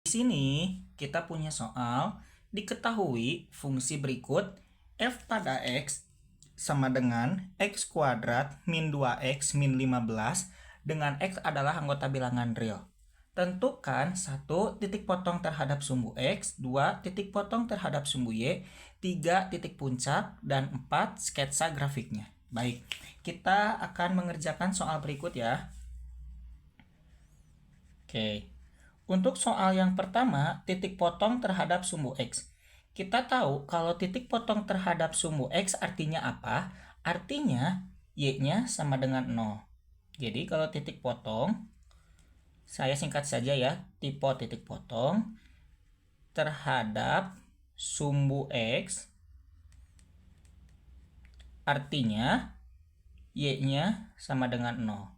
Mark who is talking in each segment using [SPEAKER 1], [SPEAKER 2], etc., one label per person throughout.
[SPEAKER 1] Di sini kita punya soal, diketahui fungsi berikut f pada x sama dengan x kuadrat min 2x min 15 dengan x adalah anggota bilangan real. Tentukan 1 titik potong terhadap sumbu x, 2 titik potong terhadap sumbu y, 3 titik puncak, dan 4 sketsa grafiknya. Baik, kita akan mengerjakan soal berikut ya. Oke. Untuk soal yang pertama, titik potong terhadap sumbu X. Kita tahu kalau titik potong terhadap sumbu X artinya apa? Artinya Y-nya sama dengan 0. Jadi kalau titik potong, saya singkat saja ya, tipe titik potong terhadap sumbu X artinya Y-nya sama dengan 0.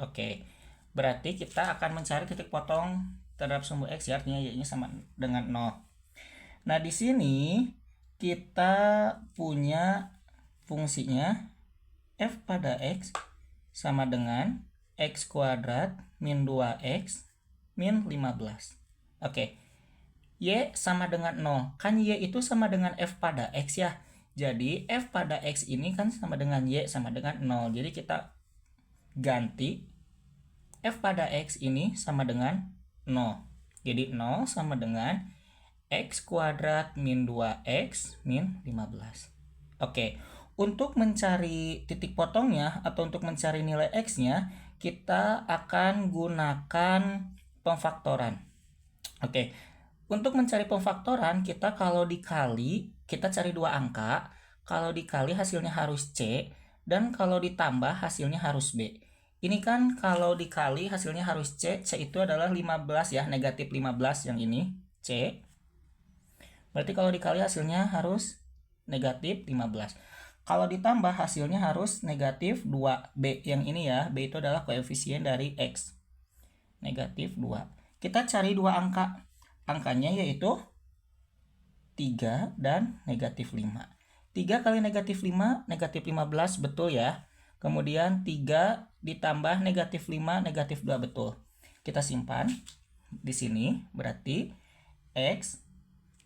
[SPEAKER 1] Oke, berarti kita akan mencari titik potong terhadap sumbu X ya, artinya Y-nya sama dengan 0. Nah, di sini kita punya fungsinya f pada x sama dengan x kuadrat min 2x min 15. Oke, Y sama dengan 0. Kan Y itu sama dengan f pada x ya. Jadi f pada x ini kan sama dengan Y sama dengan 0. Jadi kita ganti f pada x ini sama dengan 0. Jadi 0 sama dengan x kuadrat min 2x min 15. Oke, untuk mencari titik potongnya atau untuk mencari nilai x-nya, kita akan gunakan pemfaktoran. Oke, untuk mencari pemfaktoran, kita kalau dikali, kita cari dua angka. Kalau dikali hasilnya harus C, dan kalau ditambah hasilnya harus B. Ini kan kalau dikali hasilnya harus C, C itu adalah 15 ya, negatif 15 yang ini, C. Berarti kalau dikali hasilnya harus negatif 15. Kalau ditambah hasilnya harus negatif 2B. Yang ini ya, B itu adalah koefisien dari X. Negatif 2. Kita cari dua angka. Angkanya yaitu 3 dan negatif 5. 3 kali negatif 5, negatif 15, betul ya. Kemudian 3 ditambah negatif 5, negatif 2, betul. Kita simpan di sini, berarti X.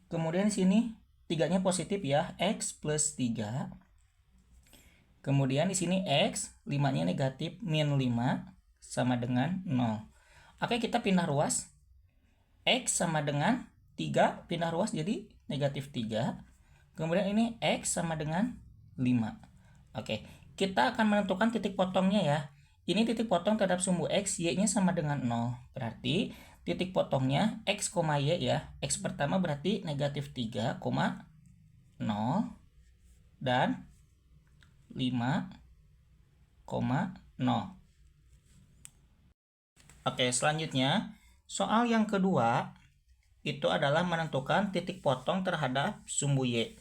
[SPEAKER 1] Kemudian di sini 3-nya positif ya, X plus 3. Kemudian di sini X, 5-nya negatif, min 5 sama dengan 0. Oke, kita pindah ruas. X sama dengan 3, pindah ruas jadi negatif 3. Kemudian ini X sama dengan 5. Oke, kita akan menentukan titik potongnya ya. Ini titik potong terhadap sumbu X, Y-nya sama dengan 0. Berarti titik potongnya X, Y ya. X pertama berarti negatif 3, 0 dan 5,0. Oke, selanjutnya soal yang kedua itu adalah menentukan titik potong terhadap sumbu Y.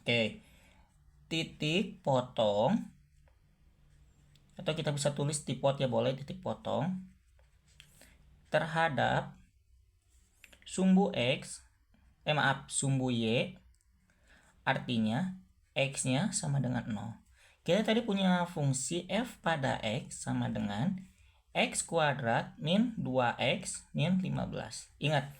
[SPEAKER 1] Oke, titik potong, atau kita bisa tulis tipot ya, boleh, titik potong terhadap sumbu X, sumbu Y, artinya X-nya sama dengan 0. Kita tadi punya fungsi f pada X sama dengan x kuadrat min 2x min 15. Ingat,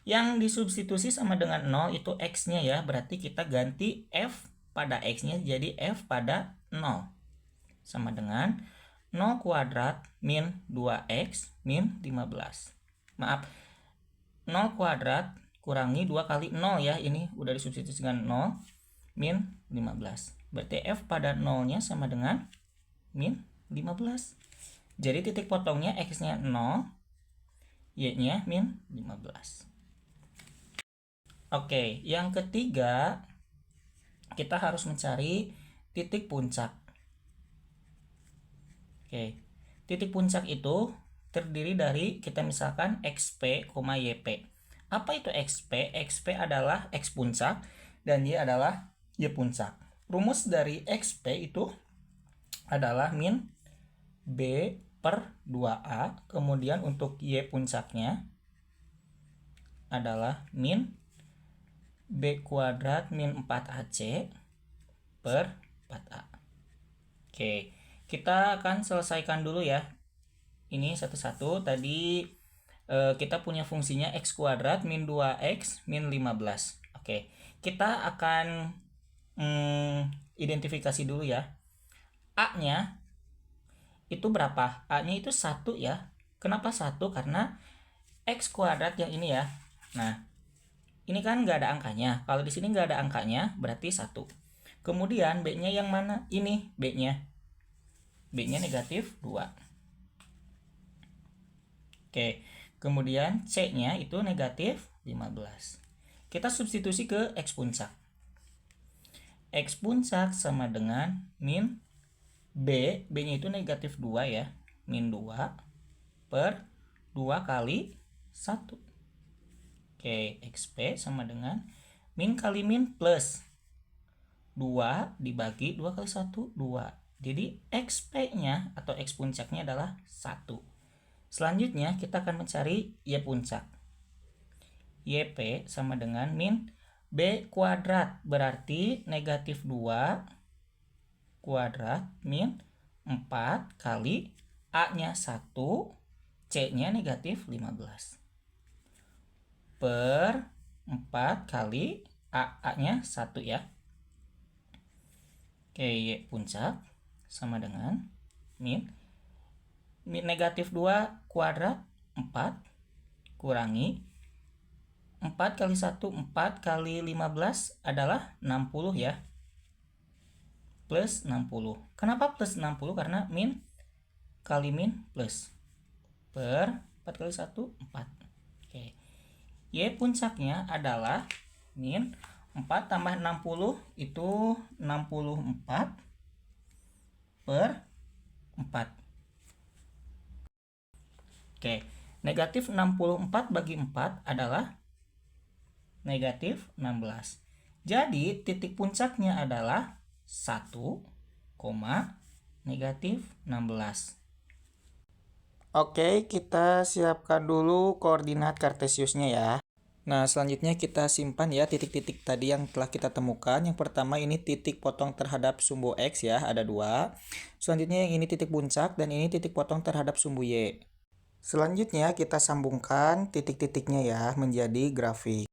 [SPEAKER 1] yang disubstitusi sama dengan 0 itu X-nya ya, berarti kita ganti f pada X-nya jadi f pada 0. Sama dengan 0 kuadrat min 2x min 15. Maaf, 0 kuadrat kurangi 2 kali 0 ya, ini udah disubstitusi dengan 0 min 15. Berarti f pada 0-nya sama dengan min 15. Jadi titik potongnya x-nya 0, y-nya min 15. Oke, yang ketiga kita harus mencari titik puncak. Oke, titik puncak itu terdiri dari kita misalkan XP, YP. Apa itu XP? XP adalah X puncak dan Y adalah Y puncak. Rumus dari XP itu adalah min B per 2A. Kemudian untuk Y puncaknya adalah min B kuadrat min 4AC per 4A. Oke. Kita akan selesaikan dulu ya. Ini satu-satu. Tadi kita punya fungsinya x kuadrat min 2x min 15. Oke, kita akan identifikasi dulu ya. A-nya itu berapa? A-nya itu 1 ya. Kenapa 1? Karena x kuadrat yang ini ya. Nah, ini kan nggak ada angkanya. Kalau di sini nggak ada angkanya, berarti 1. Kemudian B-nya yang mana? Ini B-nya. B-nya negatif 2. Oke, kemudian C-nya itu negatif 15. Kita substitusi ke X puncak. X puncak sama dengan min B, B-nya itu negatif 2 ya. Min 2 per 2 kali 1. Oke, XP sama dengan min kali min plus 2 dibagi 2 kali 1, 2. Jadi XP-nya atau X puncaknya adalah 1. Selanjutnya kita akan mencari Y puncak. YP sama dengan min B kuadrat, berarti negatif 2 kuadrat min 4 kali A-nya 1, C-nya negatif 15. Per 4 kali A-nya 1 ya. Oke, Y puncak sama dengan min negatif 2 kuadrat 4 kurangi 4 kali 1, 4 kali 15 adalah 60 ya. Plus 60. Kenapa plus 60? Karena min kali min plus. Per 4 kali 1, 4. Oke. Y puncaknya adalah min 4 tambah 60 itu 64 per 4. Oke, negatif 64 bagi 4 adalah negatif 16. Jadi titik puncaknya adalah 1, negatif 16. Oke, kita siapkan dulu koordinat kartesiusnya ya. Nah, selanjutnya kita simpan ya titik-titik tadi yang telah kita temukan. Yang pertama ini titik potong terhadap sumbu X ya, ada 2. Selanjutnya yang ini titik puncak dan ini titik potong terhadap sumbu Y. Selanjutnya kita sambungkan titik-titiknya ya menjadi grafik.